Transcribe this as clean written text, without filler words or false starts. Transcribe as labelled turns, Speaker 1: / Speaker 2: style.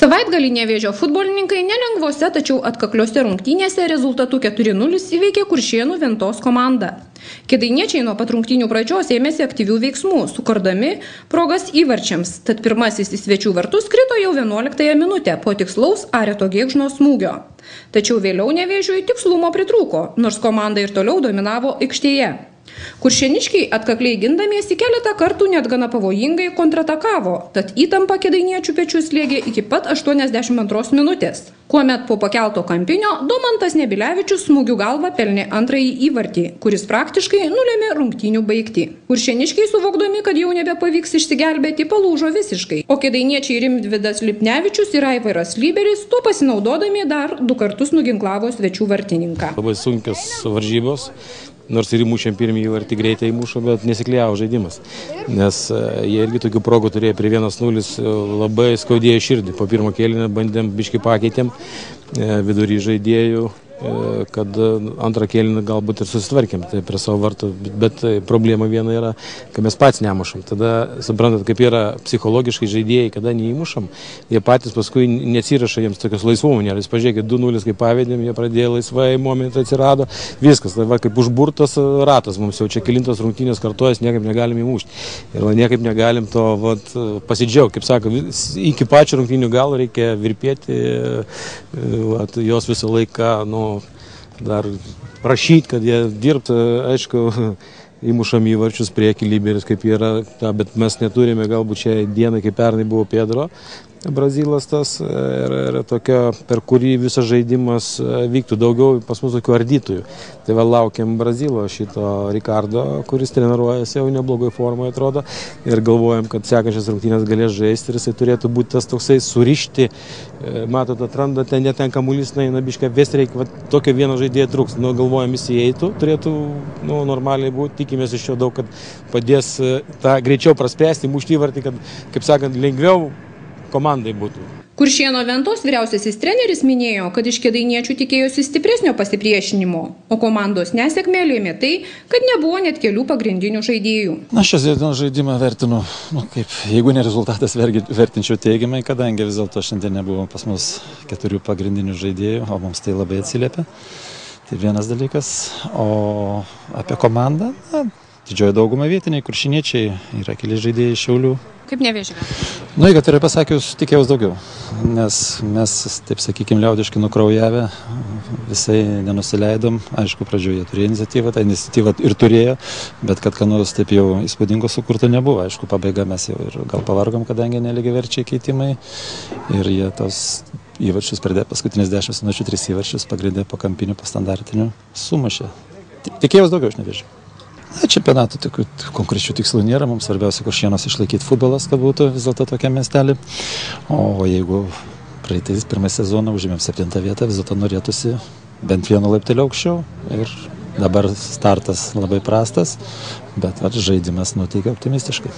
Speaker 1: Savaitgalį Nevėžio futbolininkai nelengvose, tačiau atkakliuose rungtynėse rezultatu 4-0 įveikė Kuršėnų Ventos komandą. Kėdainiečiai nuo pat rungtynių pradžios ėmėsi aktyvių veiksmų, sukurdami progas įvarčiams, tad pirmasis į svečių vartus krito jau 11 minutę po tikslaus Areto Gėgžno smūgio. Tačiau vėliau Nevėžiui tikslumo pritrūko, nors komanda ir toliau dominavo aikštėje. Kuršėniškiai atkakliai gindamiesi keletą kartų net gana pavojingai kontratakavo, tad įtampa kėdainiečių pečių slėgė iki pat 82 minutės, kuomet po pakelto kampinio Domantas Nebilevičius smūgių galva pelnė antrąjį įvartį, kuris praktiškai nulėmė rungtynių baigtį. Kuršėniškiai suvokdami, kad jau nebepavyks išsigelbėti, palūžo visiškai, o kėdainiečiai Rimvydas Lipnevičius ir Aivaras Lyberis tuo pasinaudodami dar 2 kartus nuginklavo svečių vartininką.
Speaker 2: Labai sunkios varžybos. Nors ir įmušėm pirmąjį įvartį greitai įmušo, bet nesiklijavo žaidimas. Nes jie irgi tokių progų turėjo prie 1-0, labai skaudėjo širdį. Po pirmo kėlinio bandėm, biškį pakeitėm vidury žaidėjų, kad antrą kėlinį galbūt ir susitvarkėm tai prie savo vartų, bet problema viena yra, kad mes patys nemušam. Tada, suprantat, kaip yra psichologiškai žaidėjai, kada neįmušam, jie patys paskui neatsiraša jiems tokios laisvumo nėra. Jūs pažiūrėkit, 2-0 kaip pavedėm, jie pradėjo laisvai, momentai atsirado, viskas, tai va, kaip užburtas ratas, mums jau čia kelintos rungtynės kartuojas, niekaip negalim įmušti. Ir va, niekaip negalim to pasidžiaugti, kaip sako, iki pačio rungtynių galo reikia virpėti, jos visą laiką, dar prašyti, kad jie dirbtų, aišku, įmušam įvarčius priekį Lyberis, kaip yra, bet mes neturime galbūt šią dieną, kaip pernai buvo Pedro, Brazilas tas, ir tokia, per kurį visas žaidimas vyktų daugiau pas mus tokių ardytojų. Tai va laukiam Brazilo šito Ricardo, kuris treniruojasi jau neblogoj formoje atrodo, ir galvojam, kad sekančias rungtynės galės žaisti ir jisai turėtų būti tas toksai surišti, matot, atranda, ten netenka kamuolys, eina biškai vesti, reikia, tokio vieno žaidėjo trūks, galvojam jis įeitų, turėtų normaliai būti, tikimės iš jo daug, kad padės tą greičiau praspręsti, mušti įvartį, kad, kaip sakant, lengviau komandai būtų.
Speaker 1: Kuršėno Ventos vyriausiasis treneris minėjo, kad iš kėdainiečių tikėjosi stipresnio pasipriešinimo, o komandos nesėkmė lėmė tai, kad nebuvo net kelių pagrindinių žaidėjų.
Speaker 3: Šios dienos žaidimą vertinu, kaip, jeigu ne rezultatas, vertinčiau teigiamai, kadangi vis dėlto šiandien nebuvo pas mus 4 pagrindinių žaidėjų, o mums tai labai atsiliepia. Tai vienas dalykas, o apie komandą, didžioji dauguma vietiniai, kuršiniečiai, yra keli žaidėjai iš Šiaulių.
Speaker 1: Kaip Nevėžio?
Speaker 3: Jeigu tai yra pasakius, tikėjaus daugiau, nes mes, taip sakykime, liaudiškai nukraujavę, visai nenusileidom. Aišku, pradžioje turėjo iniciatyvą, tą iniciatyvą ir turėjo, bet kad ką nors taip jau įspūdingo sukurta nebuvo. Aišku, pabaiga mes jau ir gal pavargom, kadangi nelygiaverčiai keitimai ir jie tos įvarčius pridė paskutinės 10 minučių 3 įvarčius pagrindė po kampinių, po standartinių sumušė. Tikėjaus daugiau, aš Nevėžio. Čempionatų tokių konkrečių tikslų nėra, mums svarbiausia Kuršėnuose išlaikyti futbolas, kad būtų vis dėlto tokia miestelį. O jeigu praeitais pirmą sezoną užėmėm 7 vietą, vis dėlto norėtųsi bent vienu laipteliu aukščiau. Ir dabar startas labai prastas, bet žaidimas nuteikia optimistiškai.